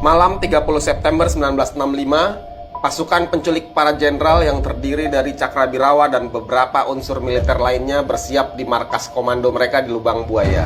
Malam 30 September 1965, pasukan penculik para jenderal yang terdiri dari Cakrabirawa dan beberapa unsur militer lainnya bersiap di markas komando mereka di Lubang Buaya.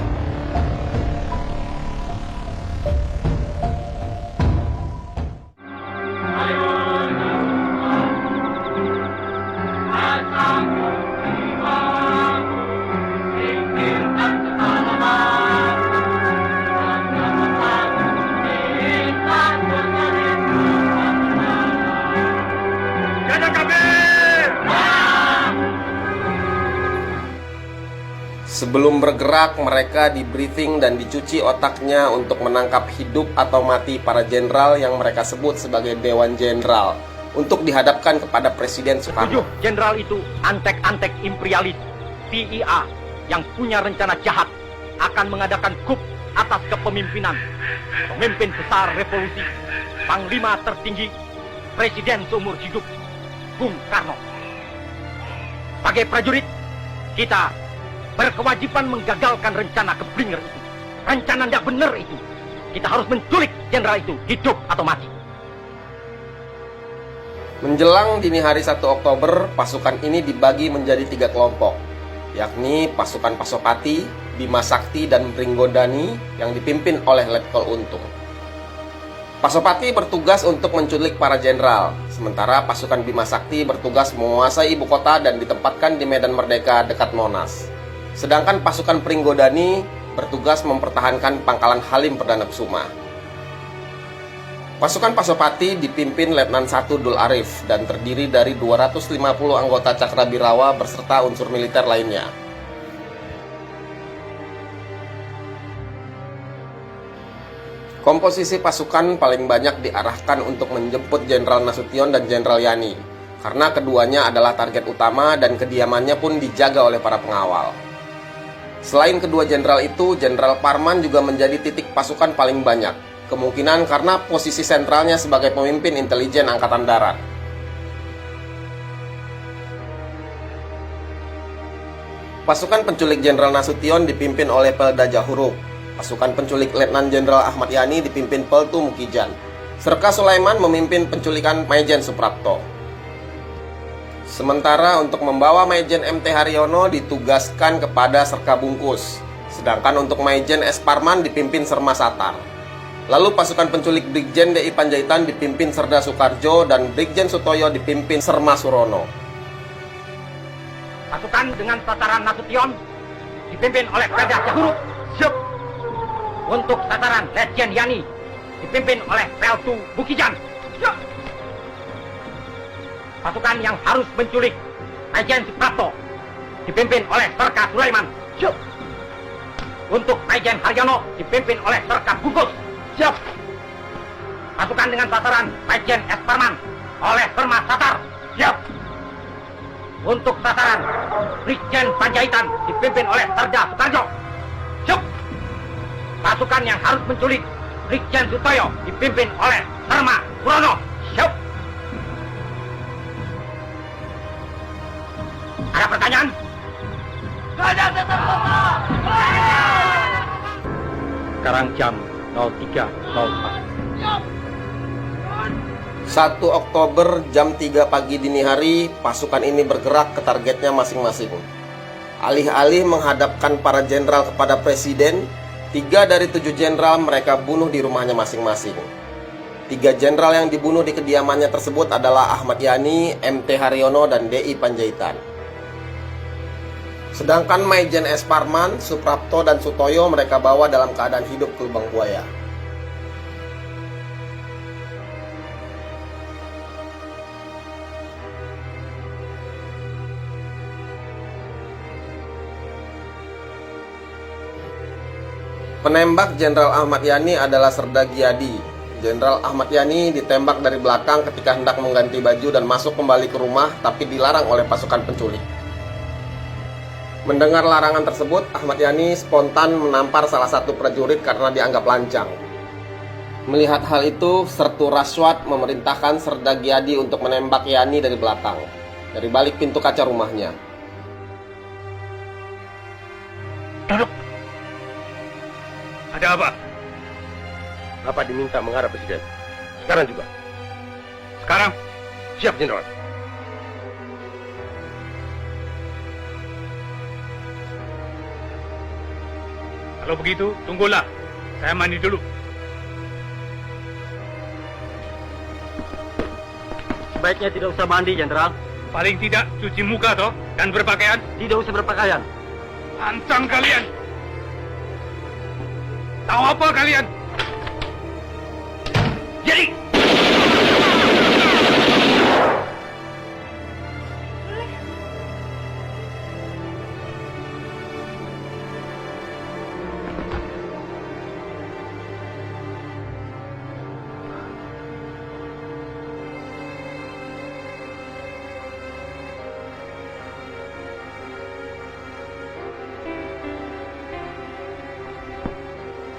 Sebelum bergerak, mereka di-briefing dan dicuci otaknya untuk menangkap hidup atau mati para jenderal yang mereka sebut sebagai Dewan Jenderal untuk dihadapkan kepada Presiden Soekarno. Jenderal itu antek-antek imperialis PIA yang punya rencana jahat akan mengadakan coup atas kepemimpinan pemimpin besar revolusi, Panglima tertinggi, Presiden seumur hidup, Bung Karno. Sebagai prajurit, kita berkewajiban menggagalkan rencana keblinger itu. Rencana tidak benar itu. Kita harus menculik jenderal itu, hidup atau mati. Menjelang dini hari 1 Oktober, pasukan ini dibagi menjadi 3 kelompok, yakni pasukan Pasopati, Bima Sakti, dan Pringgodani yang dipimpin oleh Letkol Untung. Pasopati bertugas untuk menculik para jenderal, sementara pasukan Bima Sakti bertugas menguasai ibu kota dan ditempatkan di Medan Merdeka dekat Monas. Sedangkan pasukan Pringgodani bertugas mempertahankan Pangkalan Halim Perdana Kusuma. Pasukan Pasopati dipimpin Letnan 1 Dul Arif dan terdiri dari 250 anggota Cakrabirawa beserta unsur militer lainnya. Komposisi pasukan paling banyak diarahkan untuk menjemput Jenderal Nasution dan Jenderal Yani, karena keduanya adalah target utama dan kediamannya pun dijaga oleh para pengawal. Selain kedua jenderal itu, Jenderal Parman juga menjadi titik pasukan paling banyak, kemungkinan karena posisi sentralnya sebagai pemimpin intelijen Angkatan Darat. Pasukan penculik Jenderal Nasution dipimpin oleh Pelda Jahuruk. Pasukan penculik Letnan Jenderal Ahmad Yani dipimpin Peltu Mukijan. Serka Sulaiman memimpin penculikan Maijen Suprapto. Sementara untuk membawa Maijen MT Haryono ditugaskan kepada Serka Bungkus, sedangkan untuk Maijen S. Parman dipimpin Serma Satar. Lalu pasukan penculik Brigjen DI Panjaitan dipimpin Serda Soekarjo dan Brigjen Sutoyo dipimpin Serma Surono. Pasukan dengan sasaran Nasution dipimpin oleh Pelda Jahuruk. Siap. Untuk sasaran Letjen Yani dipimpin oleh Peltu Mukijan. Siap. Pasukan yang harus menculik Maijen Suprapto dipimpin oleh Serka Sulaiman. Siap. Untuk Maijen Haryono dipimpin oleh Serka Bungkus. Siap. Pasukan dengan sasaran Maijen S. Parman oleh Serma Satar. Siap. Untuk sasaran Brigjen Panjaitan dipimpin oleh Serda Soekarjo. Siap. Pasukan yang harus menculik Brigjen Sutoyo dipimpin oleh Serma Surono. Siap. Ada pertanyaan? Gajah terbuka. Sekarang jam 03.04. 1 Oktober jam 3 pagi dini hari, pasukan ini bergerak ke targetnya masing-masing. Alih-alih menghadapkan para jenderal kepada Presiden, 3 dari 7 jenderal mereka bunuh di rumahnya masing-masing. 3 jenderal yang dibunuh di kediamannya tersebut adalah Ahmad Yani, MT Haryono, dan DI Panjaitan. Sedangkan Maijen S. Parman, Suprapto, dan Sutoyo mereka bawa dalam keadaan hidup ke Lubang Buaya. Penembak Jenderal Ahmad Yani adalah Serda Giadi. Jenderal Ahmad Yani ditembak dari belakang ketika hendak mengganti baju dan masuk kembali ke rumah, tapi dilarang oleh pasukan penculik. Mendengar larangan tersebut, Ahmad Yani spontan menampar salah satu prajurit karena dianggap lancang. Melihat hal itu, Sertu Raswat memerintahkan Serda Giadi untuk menembak Yani dari belakang, dari balik pintu kaca rumahnya. Duduk. Ada apa? Bapak diminta menghadap Presiden. Sekarang juga. Sekarang? Siap, Jenderal. Kalau begitu, tunggulah. Saya mandi dulu. Sebaiknya tidak usah mandi, Jenderal. Paling tidak cuci muka toh dan berpakaian. Tidak usah berpakaian. Lancang kalian. Tahu apa kalian? Jadi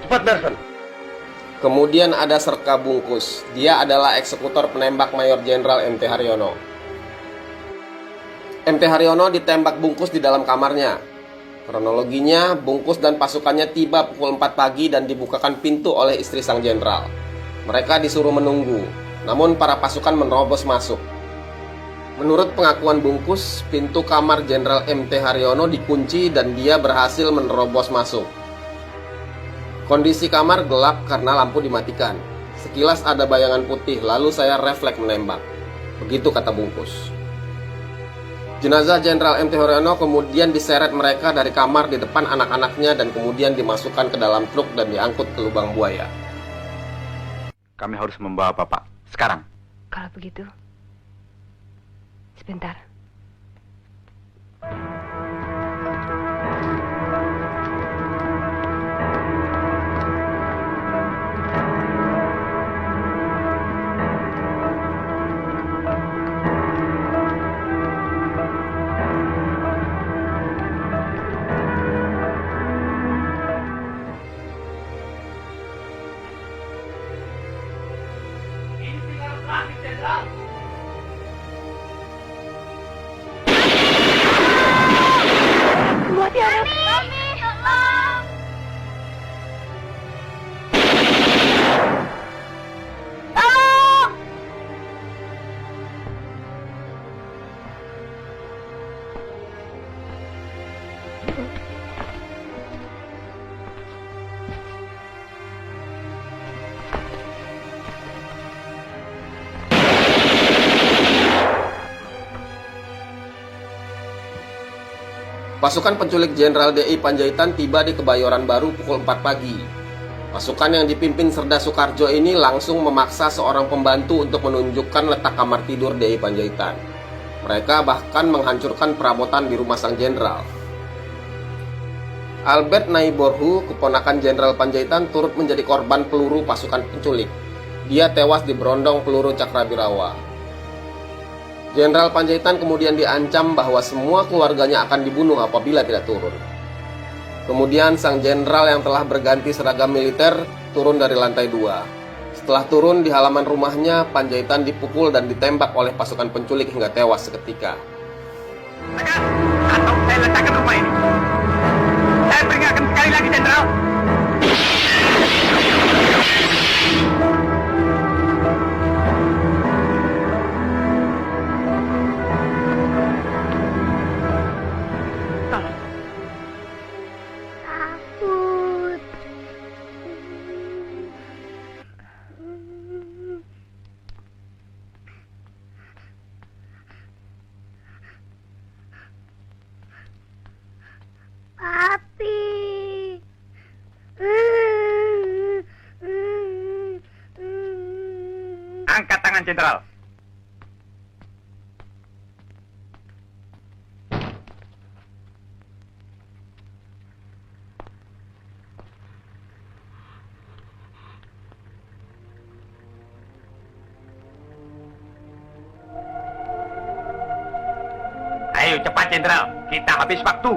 Cepat, Merson. Kemudian ada Serka Bungkus. Dia adalah eksekutor penembak Mayor Jenderal MT Haryono. MT Haryono ditembak Bungkus di dalam kamarnya. Kronologinya, Bungkus dan pasukannya tiba pukul 4 pagi dan dibukakan pintu oleh istri sang jenderal. Mereka disuruh menunggu, namun para pasukan menerobos masuk. Menurut pengakuan Bungkus, pintu kamar Jenderal MT Haryono dikunci dan dia berhasil menerobos masuk. Kondisi kamar gelap karena lampu dimatikan. Sekilas ada bayangan putih, lalu saya refleks menembak. Begitu kata Bungkus. Jenazah Jenderal MT Haryono kemudian diseret mereka dari kamar di depan anak-anaknya dan kemudian dimasukkan ke dalam truk dan diangkut ke lubang buaya. kami harus membawa Bapak sekarang. Kalau begitu, sebentar. Pasukan penculik Jenderal DI Panjaitan tiba di Kebayoran Baru pukul 4 pagi. Pasukan yang dipimpin Serda Soekarjo ini langsung memaksa seorang pembantu untuk menunjukkan letak kamar tidur DI Panjaitan. Mereka bahkan menghancurkan perabotan di rumah sang jenderal. Albert Naiborhu, keponakan Jenderal Panjaitan, turut menjadi korban peluru pasukan penculik. Dia tewas di berondong peluru Cakrabirawa. Jenderal Panjaitan kemudian diancam bahwa semua keluarganya akan dibunuh apabila tidak turun. Kemudian sang jenderal yang telah berganti seragam militer turun dari lantai 2. Setelah turun di halaman rumahnya, Panjaitan dipukul dan ditembak oleh pasukan penculik hingga tewas seketika. Tekan atau saya letakkan rumah ini. Saya peringatkan sekali lagi, Jenderal. Takut. Papi. Angkat tangan, Jenderal. Ayo cepat, Jenderal. Kita habis waktu.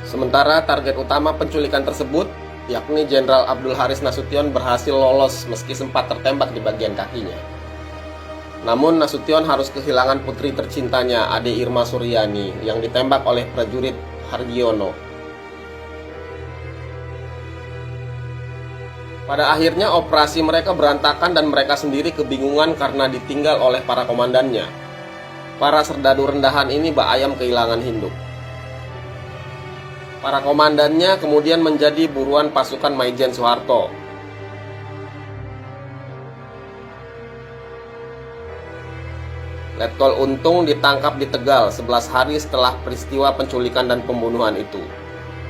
Sementara target utama penculikan tersebut yakni Jenderal Abdul Haris Nasution, berhasil lolos meski sempat tertembak di bagian kakinya. Namun Nasution harus kehilangan putri tercintanya, Ade Irma Suryani, yang ditembak oleh prajurit Hargiono. Pada akhirnya operasi mereka berantakan dan mereka sendiri kebingungan karena ditinggal oleh para komandannya. Para serdadu rendahan ini bak ayam kehilangan induk. Para komandannya kemudian menjadi buruan pasukan Maijen Soeharto. Letkol Untung ditangkap di Tegal 11 hari setelah peristiwa penculikan dan pembunuhan itu.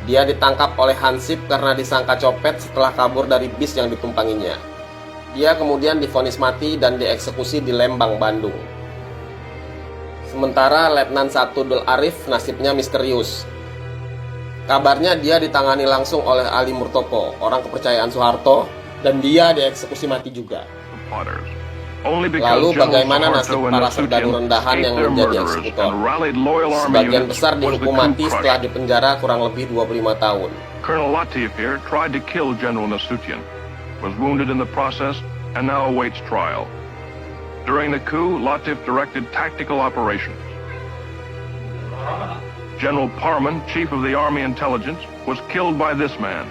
Dia ditangkap oleh Hansip karena disangka copet setelah kabur dari bis yang ditumpanginya. Dia kemudian divonis mati dan dieksekusi di Lembang, Bandung. Sementara Letnan 1 Dul Arif nasibnya misterius. Kabarnya dia ditangani langsung oleh Ali Murtoko, orang kepercayaan Soeharto, dan dia dieksekusi mati juga. Lalu bagaimana nasib para serdadu rendahan yang menjadi eksekutor? Sebagian besar dihukum mati setelah dipenjara kurang lebih 25 tahun. Colonel Latif here tried to kill General Nasution, was wounded in the process, and now awaits trial. During the coup, Latif directed tactical operations. General Parman, Chief of the Army Intelligence, was killed by this man.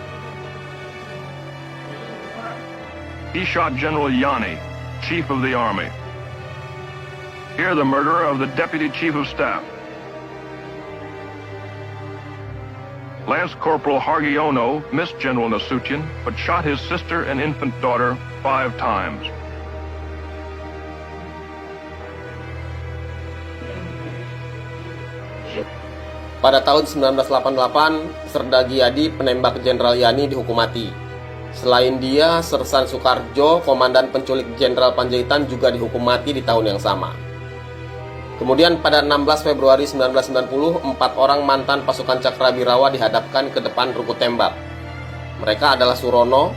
He shot General Yani, Chief of the Army. Here the murderer of the Deputy Chief of Staff. Lance Corporal Hargiono missed General Nasution, but shot his sister and infant daughter 5 times. Pada tahun 1988, Serda Giyadi, penembak Jenderal Yani, dihukum mati. Selain dia, Sersan Soekarjo, komandan penculik Jenderal Panjaitan, juga dihukum mati di tahun yang sama. Kemudian pada 16 Februari 1990, 4 orang mantan pasukan Cakrabirawa dihadapkan ke depan ruku tembak. Mereka adalah Surono,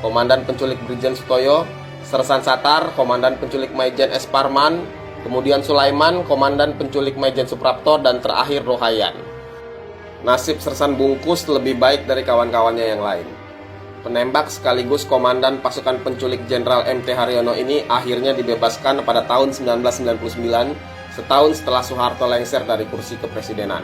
komandan penculik Brigjen Sutoyo, Sersan Satar, komandan penculik Maijen S. Parman, kemudian Sulaiman, komandan penculik Maijen Suprapto, dan terakhir Rohayan. Nasib Sersan Bungkus lebih baik dari kawan-kawannya yang lain. Penembak sekaligus komandan pasukan penculik Jenderal M.T. Haryono ini akhirnya dibebaskan pada tahun 1999, setahun setelah Soeharto lengser dari kursi kepresidenan.